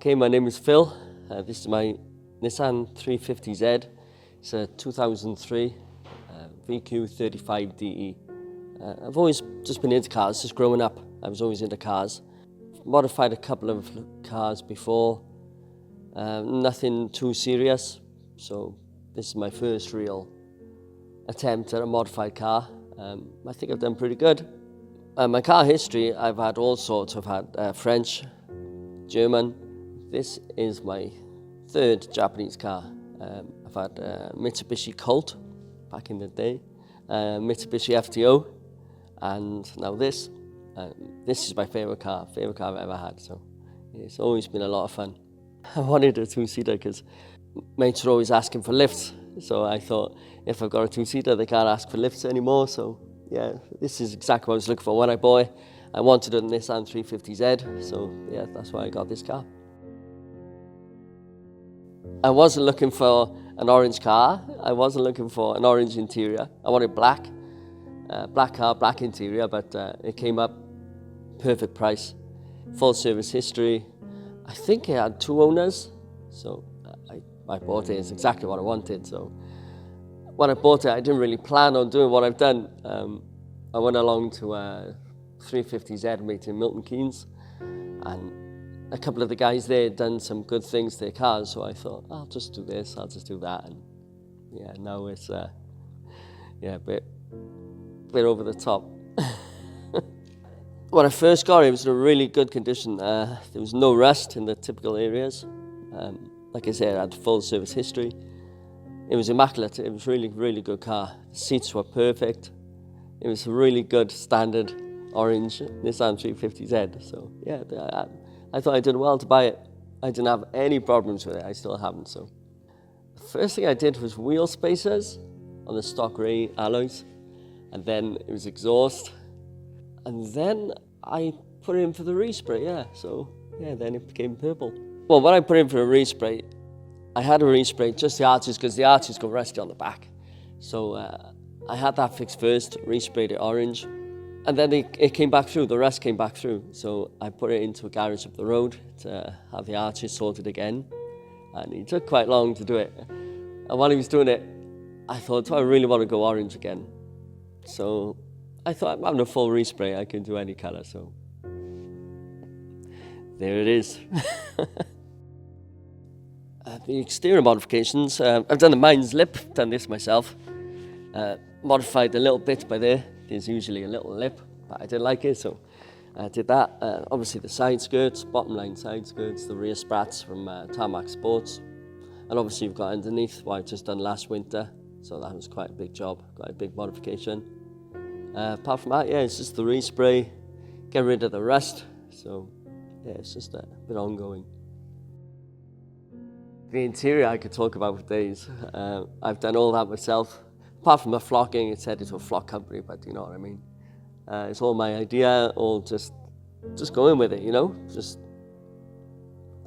Okay, my name is Phil. This is my Nissan 350Z. It's a 2003 VQ35DE. I've always just been into cars, just growing up. I was always into cars. Modified a couple of cars before, nothing too serious. So this is my first real attempt at a modified car. I think I've done pretty good. My car history, I've had all sorts. I've had French, German. This is my third Japanese car. I've had Mitsubishi Colt back in the day, Mitsubishi FTO, and now this. This is my favourite car I've ever had, so it's always been a lot of fun. I wanted a two-seater because mates were always asking for lifts, so I thought if I've got a two-seater they can't ask for lifts anymore, so yeah, this is exactly what I was looking for when I bought it. I wanted a Nissan 350Z, so yeah, that's why I got this car. I wasn't looking for an orange car, I wasn't looking for an orange interior. I wanted black, black car, black interior, but it came up perfect price, full service history. I think it had 2 owners, so I bought it. It's exactly what I wanted. So when I bought it, I didn't really plan on doing what I've done. I went along to a 350Z meet in Milton Keynes, and a couple of the guys there had done some good things to their cars, so I thought, I'll just do this, I'll just do that, and yeah, now it's a bit over the top. When I first got it, it was in a really good condition. There was no rust in the typical areas. Like I said, it had full service history. It was immaculate. It was really, really good car. The seats were perfect. It was a really good standard orange Nissan 350Z. So yeah, I thought I did well to buy it. I didn't have any problems with it. I still haven't. So the first thing I did was wheel spacers on the stock grey alloys, and then it was exhaust. And then I put it in for the respray, then it became purple. Well, when I put in for a respray, I had a respray just the arches, because the arches go rusty on the back. So I had that fixed first, resprayed it orange, and then it came back through, the rust came back through. So I put it into a garage up the road to have the arches sorted again, and it took quite long to do it. And while he was doing it, I thought, do I really want to go orange again? So I thought, I'm having a full respray, I can do any colour, so there it is. The exterior modifications, I've done the mine's lip, done this myself. Modified a little bit by there. There's usually a little lip, but I didn't like it, so I did that. Obviously the side skirts, bottom line side skirts, the rear sprats from Tarmac Sports. And obviously you've got underneath what I've just done last winter, so that was quite a big job, quite a big modification. Apart from that, it's just the respray, get rid of the rust, so yeah, it's just a bit ongoing. The interior I could talk about for days. I've done all that myself. Apart from the flocking, it's headed to a flock company, but you know what I mean. It's all my idea, all just going with it, you know?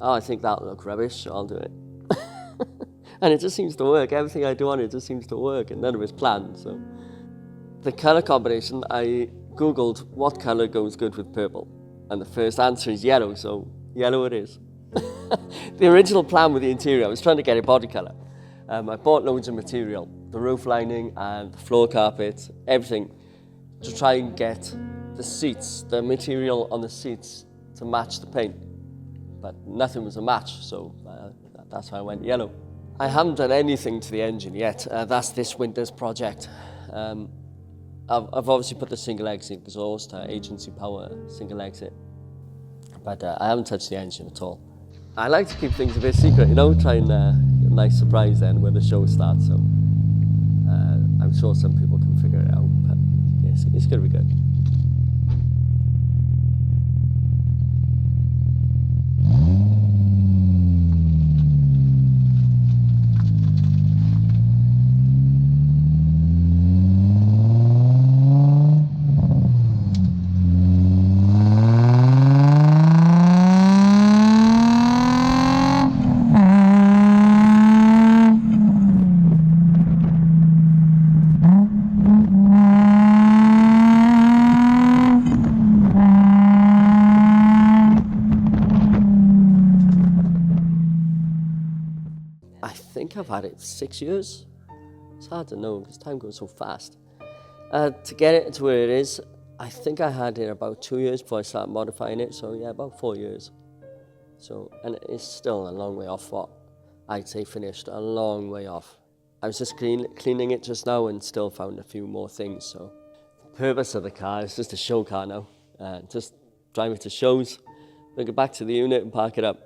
I think that'll look rubbish, I'll do it. And it just seems to work. Everything I do on it just seems to work, and none of it's planned, so. The colour combination, I googled what colour goes good with purple, and the first answer is yellow, so yellow it is. The original plan with the interior, I was trying to get a body colour. I bought loads of material, the roof lining and the floor carpet, everything, to try and get the seats, the material on the seats to match the paint. But nothing was a match, so that's why I went yellow. I haven't done anything to the engine yet. That's this winter's project. I've obviously put the single exit exhaust, agency power single exit, but I haven't touched the engine at all. I like to keep things a bit secret, you know, try and get a nice surprise then when the show starts, so I'm sure some people can figure it out, but yes, it's going to be good. think I've had it 6 years. It's hard to know because time goes so fast. To get it to where it is, I think I had it about 2 years before I started modifying it. So yeah, about 4 years. So, and it's still a long way off what I'd say finished, a long way off. I was just cleaning it just now and still found a few more things. So the purpose of the car is just a show car now. Just drive it to shows, bring it back to the unit and park it up.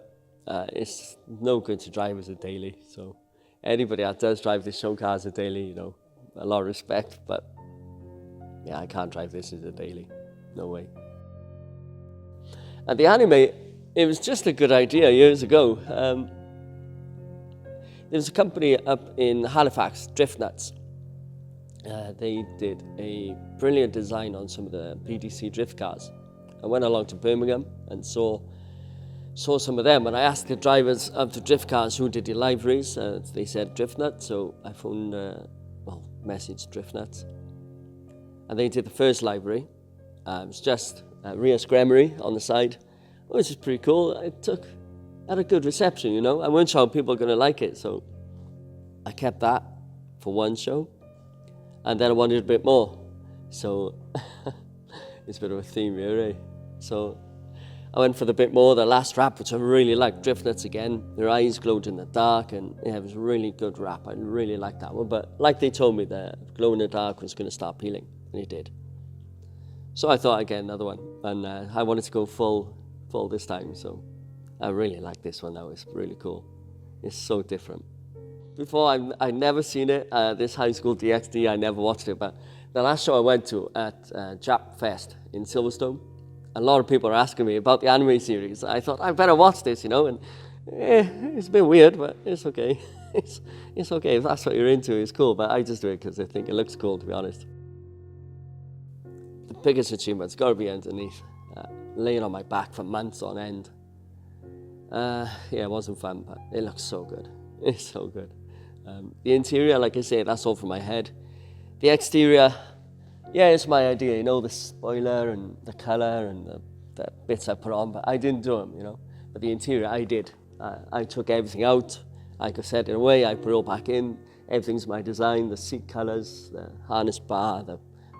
It's no good to drive as a daily. So anybody that does drive the show car as a daily, you know, a lot of respect, but yeah, I can't drive this as a daily. No way. And the anime, it was just a good idea years ago. There was a company up in Halifax, Drift Nuts. They did a brilliant design on some of the PDC drift cars. I went along to Birmingham and saw some of them, and I asked the drivers of the drift cars who did the liveries. They said Drift Nuts, so I phoned, messaged Drift Nuts. And they did the first livery. It was just Rias Gremory on the side, which is pretty cool. Had a good reception, you know. I wasn't sure how people were going to like it, so I kept that for one show. And then I wanted a bit more. So it's a bit of a theme here, eh? So I went for the bit more, the last wrap, which I really liked. Drift Nuts again. Their eyes glowed in the dark, and yeah, it was a really good wrap. I really liked that one. But like they told me, the glow in the dark was going to start peeling, and it did. So I thought I'd get another one, and I wanted to go full this time. So I really like this one now. It's really cool. It's so different. Before, I'd never seen it. This high school DXD, I never watched it. But the last show I went to at Jap Fest in Silverstone, a lot of people are asking me about the anime series. I thought, I better watch this, you know. And it's a bit weird, but it's okay. It's okay. If that's what you're into, it's cool. But I just do it because I think it looks cool, to be honest. The biggest achievement's got to be underneath. Laying on my back for months on end. It wasn't fun, but it looks so good. It's so good. The interior, like I say, that's all from my head. The exterior, yeah, it's my idea, you know, the spoiler and the colour and the bits I put on, but I didn't do them, you know. But the interior, I did. I took everything out, I set it away, I put it all back in. Everything's my design, the seat colours, the harness bar, the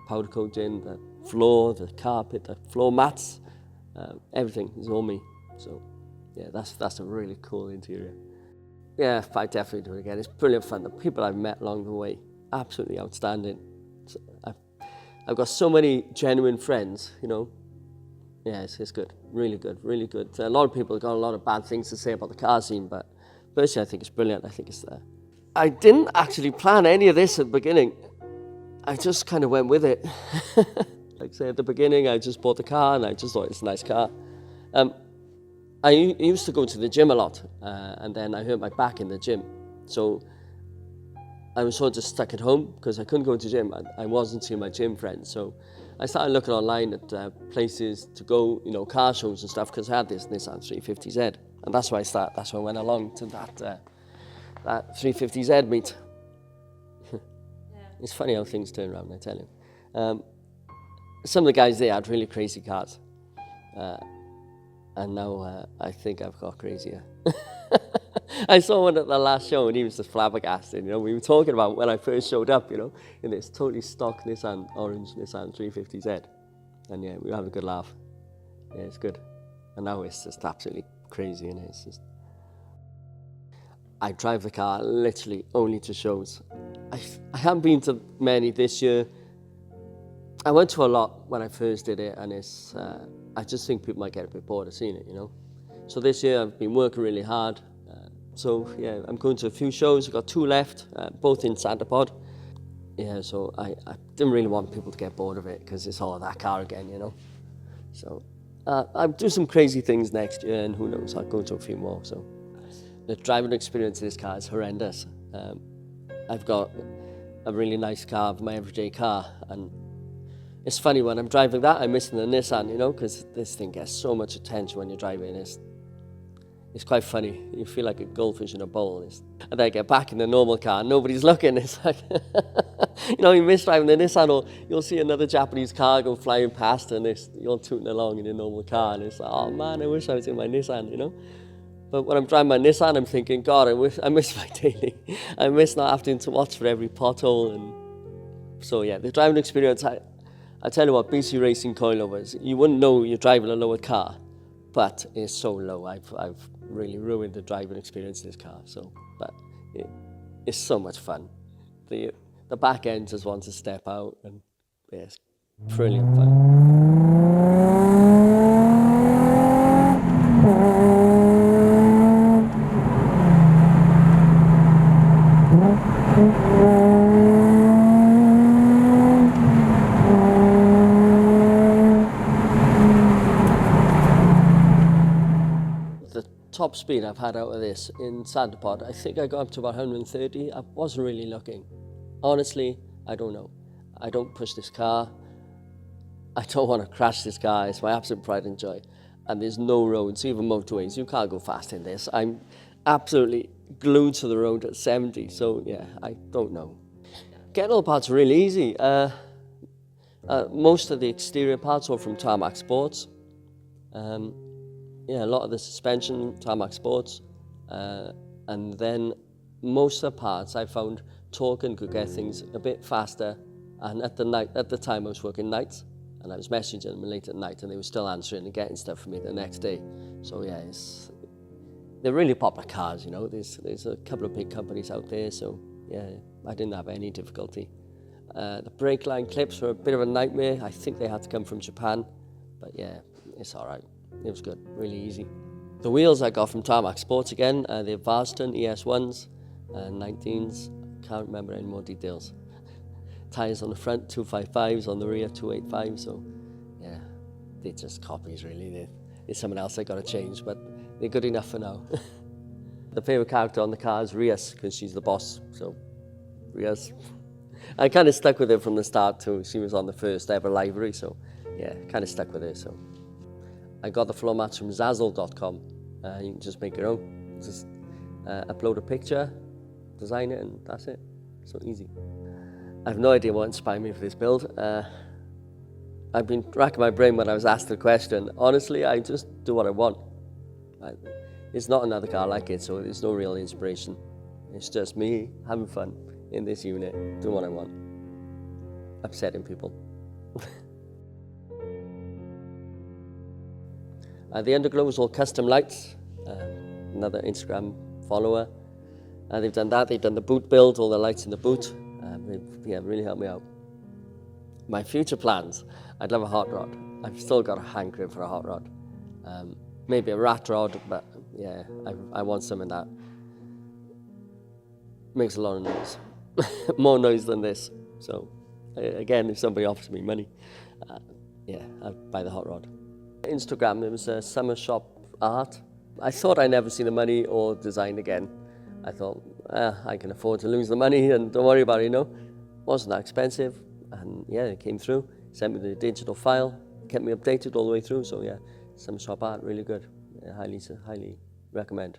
powder coating, the floor, the carpet, the floor mats, everything is all me. So yeah, that's a really cool interior. Yeah, I definitely do it again. It's brilliant fun. The people I've met along the way, absolutely outstanding. So I've got so many genuine friends, you know. Yeah, it's good. Really good, really good. A lot of people have got a lot of bad things to say about the car scene, but personally I think it's brilliant. I think it's there. I didn't actually plan any of this at the beginning. I just kind of went with it. Like I say, at the beginning, I just bought the car and I just thought it's a nice car. I used to go to the gym a lot, and then I hurt my back in the gym. So I was sort of just stuck at home because I couldn't go to the gym. I wasn't seeing my gym friends. So I started looking online at places to go, you know, car shows and stuff, because I had this Nissan 350Z. And that's why I went along to that 350Z meet. Yeah. It's funny how things turn around, I tell you. Some of the guys there had really crazy cars. And now I think I've got crazier. I saw one at the last show and he was just flabbergasted. You know, we were talking about when I first showed up, you know, in this totally stock orange Nissan 350Z. And yeah, we were having a good laugh. Yeah, it's good. And now it's just absolutely crazy, and it's just... I drive the car literally only to shows. I haven't been to many this year. I went to a lot when I first did it, and it's... I just think people might get a bit bored of seeing it, you know. So this year I've been working really hard. So yeah, I'm going to a few shows. I've got 2 left, both in Santa Pod. Yeah, so I didn't really want people to get bored of it because it's all that car again, you know. So I'll do some crazy things next year, and who knows, I'll go to a few more. So the driving experience of this car is horrendous. I've got a really nice car, my everyday car, and it's funny, when I'm driving that, I'm missing the Nissan, you know, because this thing gets so much attention when you're driving. It's quite funny. You feel like a goldfish in a bowl. And then I get back in the normal car and nobody's looking. It's like, you know, you miss driving the Nissan, or you'll see another Japanese car go flying past and you're tooting along in your normal car, and it's like, oh man, I wish I was in my Nissan, you know. But when I'm driving my Nissan, I'm thinking, God, I miss my daily. I miss not having to watch for every pothole. And so yeah, the driving experience, I tell you what, BC Racing coilovers, you wouldn't know you're driving a lowered car, but it's so low. I've really ruined the driving experience in this car. So, but it's so much fun. The back end just wants to step out, and yeah, it's brilliant fun. The top speed I've had out of this in Santa Pod, I think I got up to about 130. I wasn't really looking. Honestly, I don't know. I don't push this car. I don't want to crash this car. It's my absolute pride and joy. And there's no roads, even motorways. You can't go fast in this. I'm absolutely glued to the road at 70. So yeah, I don't know. Getting all the parts are really easy. Most of the exterior parts are from Tarmac Sports. Yeah, a lot of the suspension, Tarmac Sports. And then most of the parts I found Torque could get things a bit faster. And at the time I was working nights, and I was messaging them late at night, and they were still answering and getting stuff for me the next day. So yeah, they're really popular cars, you know. There's a couple of big companies out there, so yeah, I didn't have any difficulty. The brake line clips were a bit of a nightmare. I think they had to come from Japan, but yeah, it's all right. It was good, really easy. The wheels I got from Tarmac Sports again, they're Varston ES1s, 19s, can't remember any more details. Tyres on the front, 255s, on the rear, 285s, so yeah, they're just copies really. There's someone else I got to change, but they're good enough for now. The favourite character on the car is Rias, because she's the boss, so Rias. I kind of stuck with her from the start too. She was on the first ever livery, so yeah, kind of stuck with her. So I got the floor mats from Zazzle.com. You can just make your own. Just upload a picture, design it, and that's it. So easy. I have no idea what inspired me for this build. I've been racking my brain when I was asked the question. Honestly, I just do what I want. It's not another car like it, so there's no real inspiration. It's just me having fun in this unit, doing what I want, upsetting people. The underglow is all custom lights. Another Instagram follower. They've done that. They've done the boot build, all the lights in the boot. They've really helped me out. My future plans, I'd love a hot rod. I've still got a hankering for a hot rod. Maybe a rat rod, but yeah, I want something that makes a lot of noise. More noise than this. So again, if somebody offers me money, yeah, I'd buy the hot rod. Instagram, there was a summer shop art. I thought I'd never see the money or design again. I thought, I can afford to lose the money and don't worry about it, you know. Wasn't that expensive, and yeah, it came through. Sent me the digital file, kept me updated all the way through. So yeah, summer shop art, really good. Yeah, highly recommend.